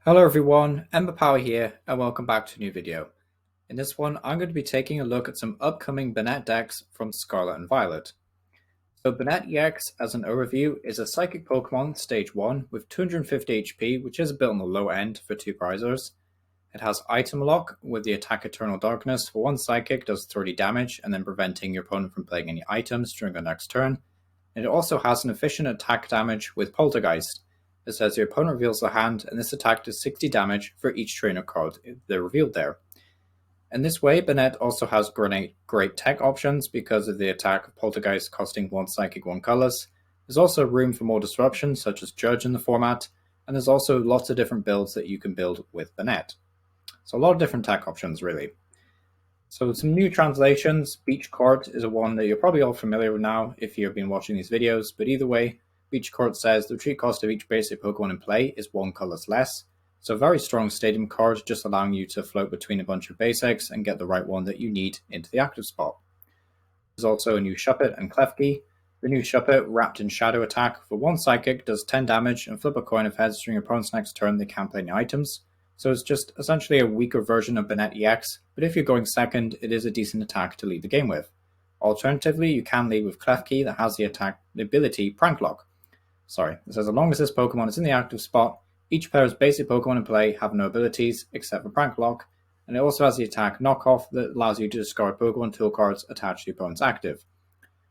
Hello everyone, Ember Power here, and welcome back to a new video. In this one, I'm going to be taking a look at some upcoming Banette decks from Scarlet and Violet. So Banette EX, as an overview, is a Psychic Pokemon Stage 1 with 250 HP, which is a bit on the low end for 2 prizers. It has Item Lock with the attack Eternal Darkness for 1 Psychic, does 30 damage, and then preventing your opponent from playing any items during the next turn. And it also has an efficient attack damage with Poltergeist. It says your opponent reveals a hand, and this attack does 60 damage for each trainer card they're revealed there. In this way, Banette also has great tech options because of the attack of Poltergeist costing 1 Psychic, 1 Colorless. There's also room for more disruption, such as Judge in the format, and there's also lots of different builds that you can build with Banette. So a lot of different tech options, really. So some new translations. Beach Court is a one that you're probably all familiar with now if you've been watching these videos, but either way, Beach Court says the retreat cost of each basic Pokemon in play is 1 colorless less. So a very strong stadium card, just allowing you to float between a bunch of basics and get the right one that you need into the active spot. There's also a new Shuppet and Klefki. The new Shuppet, wrapped in Shadow attack for 1 Psychic, does 10 damage and flip a coin of heads during your opponent's next turn they can't play any items. So it's just essentially a weaker version of Banette EX, but if you're going second, it is a decent attack to lead the game with. Alternatively, you can lead with Klefki that has the ability Prank Lock. It says as long as this Pokemon is in the active spot, each player's basic Pokemon in play have no abilities except for Prank Lock, and it also has the attack Knock Off that allows you to discard Pokemon tool cards attached to your opponent's active.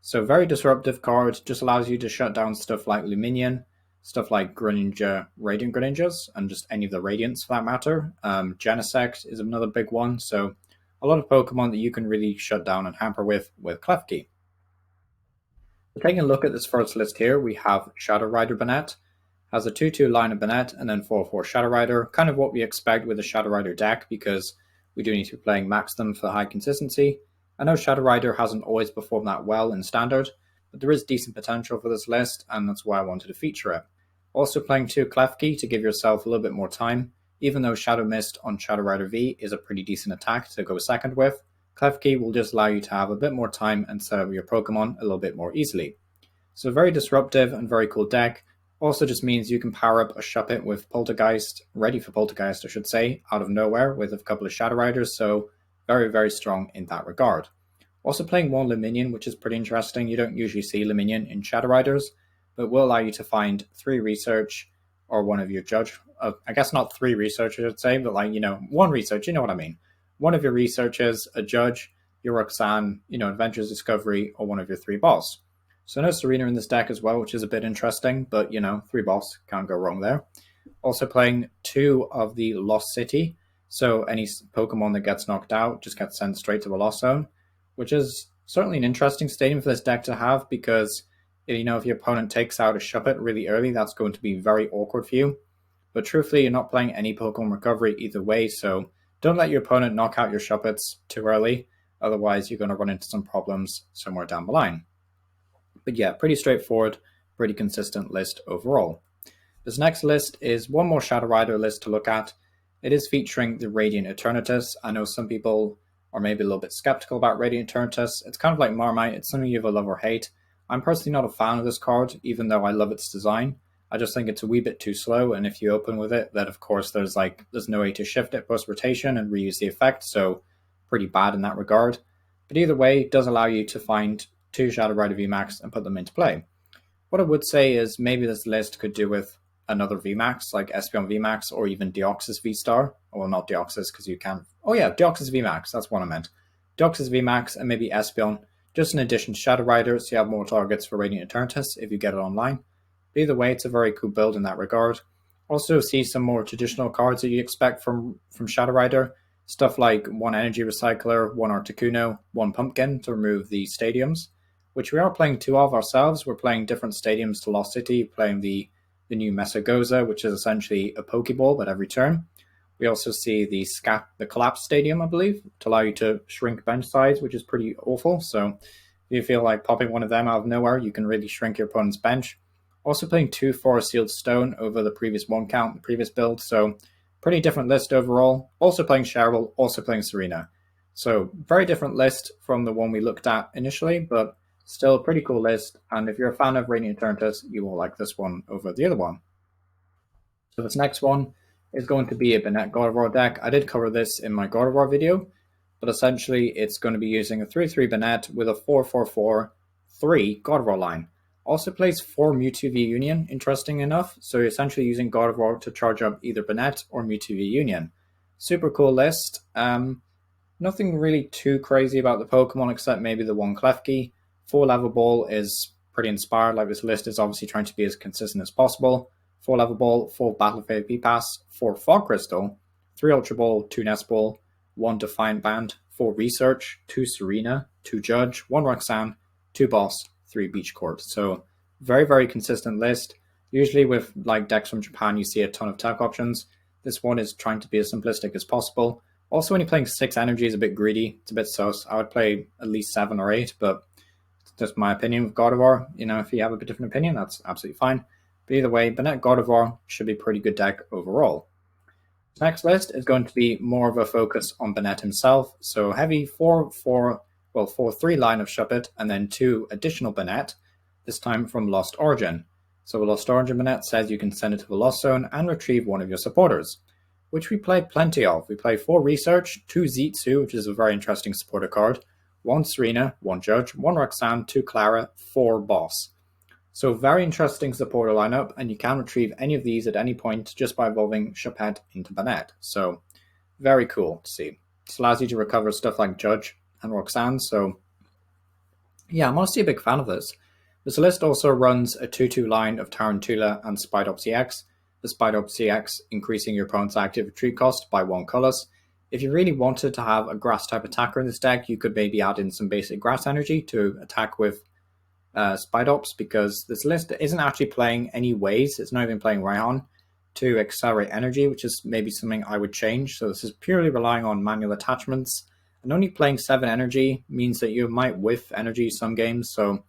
So very disruptive card, just allows you to shut down stuff like Luminion, stuff like Greninja, Radiant Greninjas, and just any of the Radiants for that matter. Genesect is another big one, so a lot of Pokemon that you can really shut down and hamper with Klefki. So taking a look at this first list here, we have Shadow Rider Banette. Has a 2-2 line of Banette and then 4-4 Shadow Rider, kind of what we expect with a Shadow Rider deck because we do need to be playing max them for high consistency. I know Shadow Rider hasn't always performed that well in Standard, but there is decent potential for this list, and that's why I wanted to feature it. Also playing 2 Klefki to give yourself a little bit more time. Even though Shadow Mist on Shadow Rider V is a pretty decent attack to go second with, Klefki will just allow you to have a bit more time and set up your Pokemon a little bit more easily. So very disruptive and very cool deck. Also just means you can power up a Shuppet with Poltergeist, ready for Poltergeist I should say, out of nowhere with a couple of Shadow Riders, so very, very strong in that regard. Also playing 1 Luminion, which is pretty interesting. You don't usually see Luminion in Shadow Riders, but will allow you to find 3 research or one of your judge. I guess not 3 research, I should say, but 1 research, you know what I mean. One of your researches, a judge, your Roxanne, Adventures Discovery, or one of your 3 boss. So no Serena in this deck as well, which is a bit interesting, but 3 boss, can't go wrong there. Also playing 2 of the Lost City, so any Pokemon that gets knocked out just gets sent straight to the Lost Zone, which is certainly an interesting stadium for this deck to have because if your opponent takes out a Shuppet really early, that's going to be very awkward for you. But truthfully, you're not playing any Pokemon recovery either way, so don't let your opponent knock out your Shuppets too early, otherwise you're going to run into some problems somewhere down the line. But yeah, pretty straightforward, pretty consistent list overall. This next list is one more Shadow Rider list to look at. It is featuring the Radiant Eternatus. I know some people are maybe a little bit skeptical about Radiant Eternatus. It's kind of like Marmite, it's something you either love or hate. I'm personally not a fan of this card, even though I love its design. I just think it's a wee bit too slow, and if you open with it, then of course there's no way to shift it post-rotation and reuse the effect, so pretty bad in that regard. But either way, it does allow you to find 2 Shadow Rider VMAX and put them into play. What I would say is maybe this list could do with another VMAX, like Espeon VMAX or even Deoxys V-Star. Well, not Deoxys, because you can't... Oh yeah, Deoxys VMAX, that's what I meant. Deoxys VMAX and maybe Espeon, just in addition to Shadow Rider, so you have more targets for Radiant Eternatus if you get it online. But either way, it's a very cool build in that regard. Also see some more traditional cards that you expect from Shadow Rider. Stuff like 1 Energy Recycler, 1 Articuno, 1 Pumpkin to remove the stadiums, which we are playing 2 of ourselves. We're playing different stadiums to Lost City, playing the new Mesagoza, which is essentially a Pokeball but every turn. We also see the Collapse Stadium, I believe, to allow you to shrink bench size, which is pretty awful. So if you feel like popping one of them out of nowhere, you can really shrink your opponent's bench. Also playing 2 Forest Sealed Stone over the previous 1 count, the previous build, so pretty different list overall. Also playing Cheryl, also playing Serena. So very different list from the one we looked at initially, but still a pretty cool list, and if you're a fan of Radiant Eternatus, you will like this one over the other one. So this next one is going to be a Banette God of War deck. I did cover this in my God of War video, but essentially it's going to be using a 3-3 Banette with a 4-4-4-3 God of War line. Also plays 4 Mewtwo v Union, interesting enough, so you're essentially using God of War to charge up either Banette or Mewtwo v Union. Super cool list. Nothing really too crazy about the Pokemon except maybe the one Klefki. 4 Level Ball is pretty inspired, like this list is obviously trying to be as consistent as possible. 4 Level Ball, 4 Battlefield P-Pass, 4 Fog Crystal, 3 Ultra Ball, 2 Nest Ball, 1 Defiant Band, 4 Research, 2 Serena, 2 Judge, 1 Roxanne, 2 Boss, 3 Beach Court. So very, very consistent list. Usually with like decks from Japan, you see a ton of tech options. This one is trying to be as simplistic as possible. Also, when you're playing 6 energy is a bit greedy. It's a bit sus. I would play at least 7 or 8, but it's just my opinion with God of War. You know, if you have a bit different opinion, that's absolutely fine. But either way, Banette God of War should be a pretty good deck overall. The next list is going to be more of a focus on Banette himself. So heavy 4-3 line of Shuppet, and then 2 additional Banette, this time from Lost Origin. So Lost Origin Banette says you can send it to the Lost Zone and retrieve one of your supporters, which we play plenty of. We play 4 Research, 2 Zetsu, which is a very interesting supporter card, 1 Serena, 1 Judge, 1 Roxanne, 2 Clara, 4 Boss. So very interesting supporter lineup, and you can retrieve any of these at any point just by evolving Shuppet into Banette. So very cool to see. This allows you to recover stuff like Judge and Roxanne, so yeah, I'm honestly a big fan of this. This list also runs a 2-2 line of Tarantula and Spidops EX, the Spidops EX increasing your opponent's active retreat cost by 1 colors. If you really wanted to have a grass type attacker in this deck, you could maybe add in some basic grass energy to attack with Spidops, because this list isn't actually playing any ways. It's not even playing Raihan to accelerate energy, which is maybe something I would change. So this is purely relying on manual attachments, and only playing 7 energy means that you might whiff energy some games. So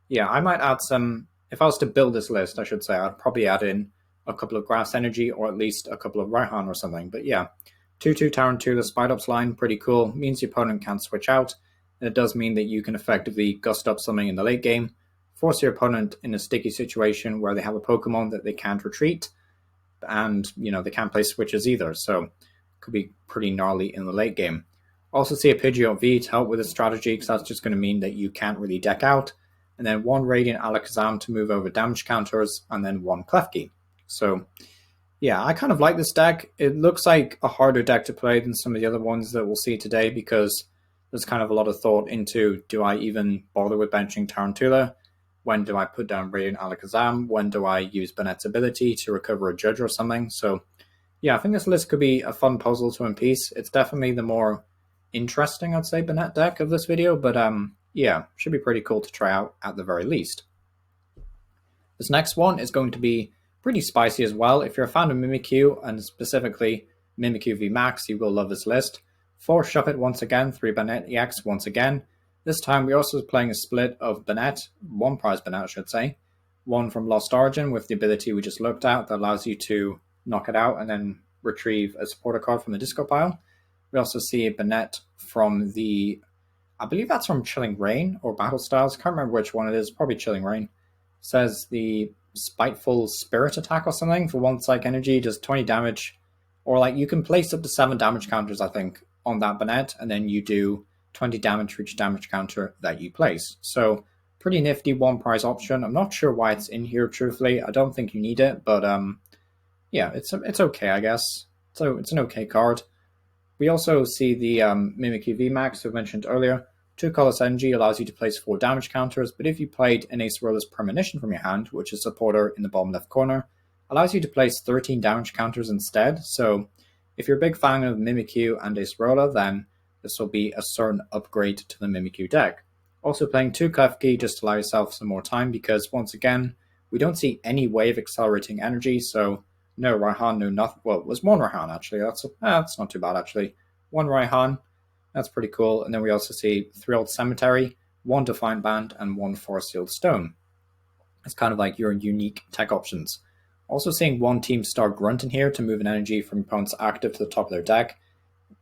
yeah, I might add some, if I was to build this list, I should say, I'd probably add in a couple of grass energy or at least a couple of Raihan or something. But yeah, 2-2 Tarantula Spidops line, pretty cool. Means your opponent can't switch out. And it does mean that you can effectively gust up something in the late game, force your opponent in a sticky situation where they have a Pokemon that they can't retreat, and you know they can't play switches either, so it could be pretty gnarly in the late game. Also see a Pidgeot V to help with this strategy, because that's just going to mean that you can't really deck out, and then 1 Radiant Alakazam to move over damage counters, and then 1 Klefki. So yeah, I kind of like this deck. It looks like a harder deck to play than some of the other ones that we'll see today, because there's kind of a lot of thought into, do I even bother with benching Tarantula? When do I put down Radiant Alakazam? When do I use Banette's ability to recover a Judge or something? So yeah, I think this list could be a fun puzzle to piece. It's definitely the more interesting, I'd say, Banette deck of this video, but yeah, should be pretty cool to try out at the very least. This next one is going to be pretty spicy as well. If you're a fan of Mimikyu, and specifically Mimikyu V Max, you will love this list. 4 Shuppet once again, 3 Banette EX once again. This time we're also playing a split of Banette, 1 prize Banette I should say. 1 from Lost Origin with the ability we just looked at that allows you to knock it out and then retrieve a supporter card from the discard pile. We also see a Banette from the, I believe that's from Chilling Reign or Battle Styles, can't remember which one it is, probably Chilling Reign. It says the Spiteful Spirit attack or something for 1 psych energy, does 20 damage, or like you can place up to 7 damage counters I think on that Banette, and then you do 20 damage for each damage counter that you place. So pretty nifty 1 prize option. I'm not sure why it's in here, truthfully. I don't think you need it, but yeah, it's okay, I guess. So it's an okay card. We also see the Mimikyu VMAX we mentioned earlier. 2 colorless energy allows you to place 4 damage counters, but if you played an Acerolas Premonition from your hand, which is supporter in the bottom left corner, allows you to place 13 damage counters instead. So if you're a big fan of Mimikyu and Acerola, then this will be a certain upgrade to the Mimikyu deck. Also playing 2 Klefki just to allow yourself some more time, because once again, we don't see any wave accelerating energy, so no Raihan, no nothing. Well, it was 1 Raihan actually, that's not too bad actually. 1 Raihan, that's pretty cool. And then we also see Thrilled Cemetery, 1 Defiant Band, and 1 Forest Sealed Stone. It's kind of like your unique tech options. Also seeing 1 Team Star Grunt in here to move an energy from opponent's active to the top of their deck.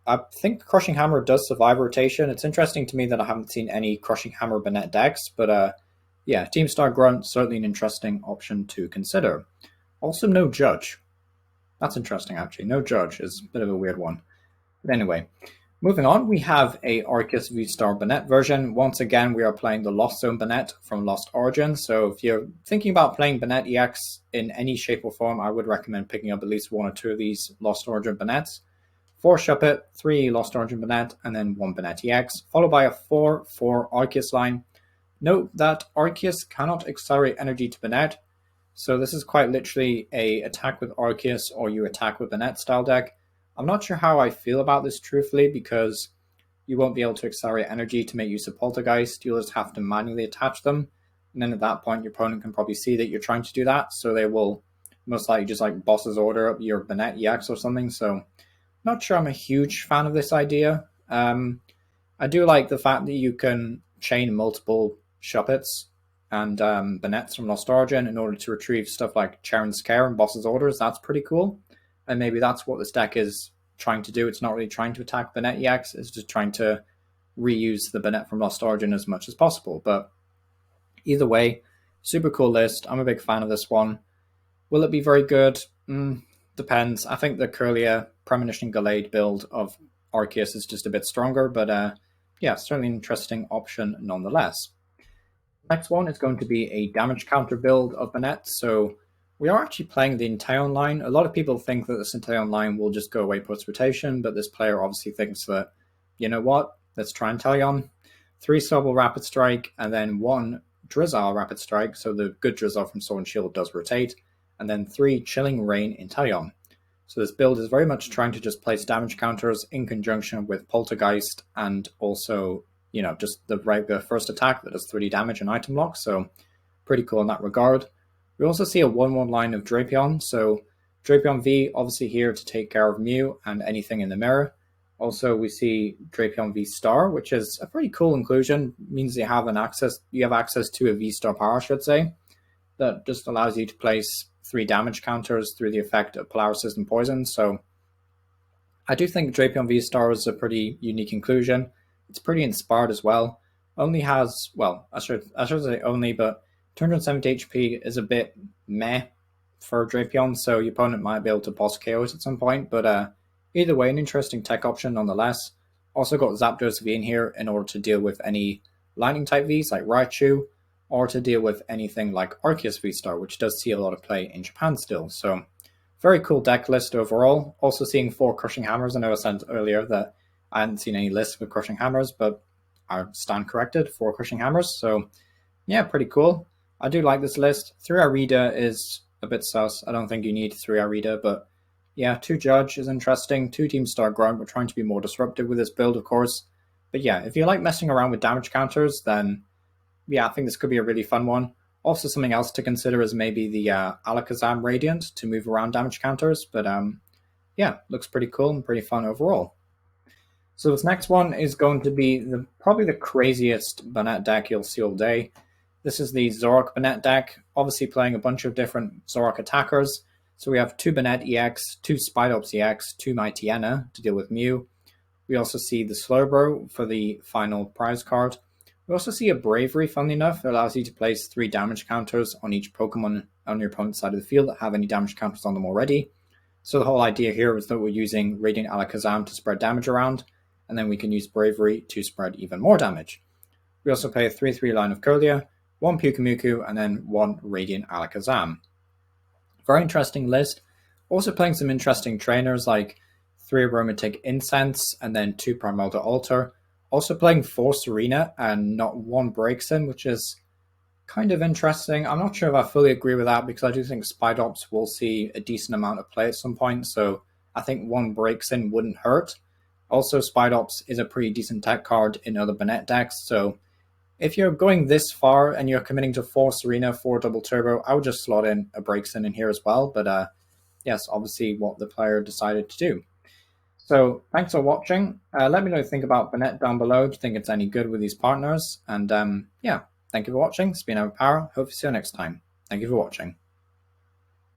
I think Crushing Hammer does survive rotation. It's interesting to me that I haven't seen any Crushing Hammer Banette decks, but yeah, Team Star Grunt, certainly an interesting option to consider. Also no Judge. That's interesting, actually. No judge is a bit of a weird one. But anyway, moving on, we have a Arceus V-Star Banette version. Once again, we are playing the Lost Zone Banette from Lost Origin. So if you're thinking about playing Banette EX in any shape or form, I would recommend picking up at least one or two of these Lost Origin Banettes. 4 Shuppet, 3 Lost Origin Banette, and then 1 Banette EX, followed by a 4-4 Arceus line. Note that Arceus cannot accelerate energy to Banette, so this is quite literally a attack with Arceus or you attack with Banette style deck. I'm not sure how I feel about this truthfully, because you won't be able to accelerate energy to make use of Poltergeist. You'll just have to manually attach them, and then at that point your opponent can probably see that you're trying to do that, so they will most likely just like boss's order up your Banette EX or something. So not sure I'm a huge fan of this idea. I do like the fact that you can chain multiple Shuppets and Banettes from Lost Origin in order to retrieve stuff like Charon's Care and Boss's Orders. That's pretty cool. And maybe that's what this deck is trying to do. It's not really trying to attack Banette EX, it's just trying to reuse the Banette from Lost Origin as much as possible. But either way, super cool list. I'm a big fan of this one. Will it be very good? Depends. I think the Curlier Premonition Gallade build of Arceus is just a bit stronger, but yeah, certainly an interesting option nonetheless. Next one is going to be a damage counter build of Banette. So we are actually playing the Inteleon line. A lot of people think that the Inteleon line will just go away post rotation, but this player obviously thinks that, you know what, let's try Inteleon. 3 Sobble Rapid Strike, and then 1 Drizzile Rapid Strike, so the good Drizzile from Sword and Shield does rotate, and then 3 Chilling Rain Inteleon. So this build is very much trying to just place damage counters in conjunction with Poltergeist, and also, you know, just the regular first attack that does 3D damage and item lock, so pretty cool in that regard. We also see a 1-1 line of Drapion, so Drapion V obviously here to take care of Mew and anything in the mirror. Also, we see Drapion V Star, which is a pretty cool inclusion. It means you have access to a V Star power, I should say, that just allows you to place 3 damage counters through the effect of Polaris and Poison. So I do think Drapion V Star is a pretty unique inclusion. It's pretty inspired as well. Only has, well, I should say only, but 270 HP is a bit meh for Drapion, so your opponent might be able to boss KO it at some point, but either way, an interesting tech option nonetheless. Also got Zapdos V in here in order to deal with any lightning type Vs like Raichu, or to deal with anything like Arceus V-Star, which does see a lot of play in Japan still. So very cool deck list overall. Also seeing 4 Crushing Hammers. I know I said earlier that I hadn't seen any lists with Crushing Hammers, but I stand corrected, 4 Crushing Hammers. So yeah, pretty cool. I do like this list. 3 Arida is a bit sus. I don't think you need 3 Arida, but yeah, 2 Judge is interesting. 2 Team Star Grunt. We're trying to be more disruptive with this build, of course. But yeah, if you like messing around with damage counters, then yeah, I think this could be a really fun one. Also, something else to consider is maybe the Alakazam Radiant to move around damage counters. But yeah, looks pretty cool and pretty fun overall. So this next one is going to be probably the craziest Banette deck you'll see all day. This is the Zoroark Banette deck, obviously playing a bunch of different Zoroark attackers. So we have 2 Banette EX, 2 Spidops EX, 2 Mightyena to deal with Mew. We also see the Slowbro for the final prize card. We also see a Bravery, funnily enough. It allows you to place 3 damage counters on each Pokemon on your opponent's side of the field that have any damage counters on them already. So the whole idea here is that we're using Radiant Alakazam to spread damage around, and then we can use Bravery to spread even more damage. We also play a 3-3 line of Curlier, 1 Pyukumuku, and then 1 Radiant Alakazam. Very interesting list. Also playing some interesting trainers like 3 Aromatic Incense and then 2 Primalta Altar. Also playing 4 Serena and not 1 Breaksin, which is kind of interesting. I'm not sure if I fully agree with that, because I do think Spidops will see a decent amount of play at some point, so I think 1 Breaksin wouldn't hurt. Also, Spidops is a pretty decent tech card in other Banette decks, so if you're going this far and you're committing to 4 Serena, 4 Double Turbo, I would just slot in a Breaksin in here as well, but yes, obviously what the player decided to do. So thanks for watching. Let me know what you think about Banette down below. Do you think it's any good with these partners? And yeah, thank you for watching. It's been Overpower. Hope to see you next time. Thank you for watching.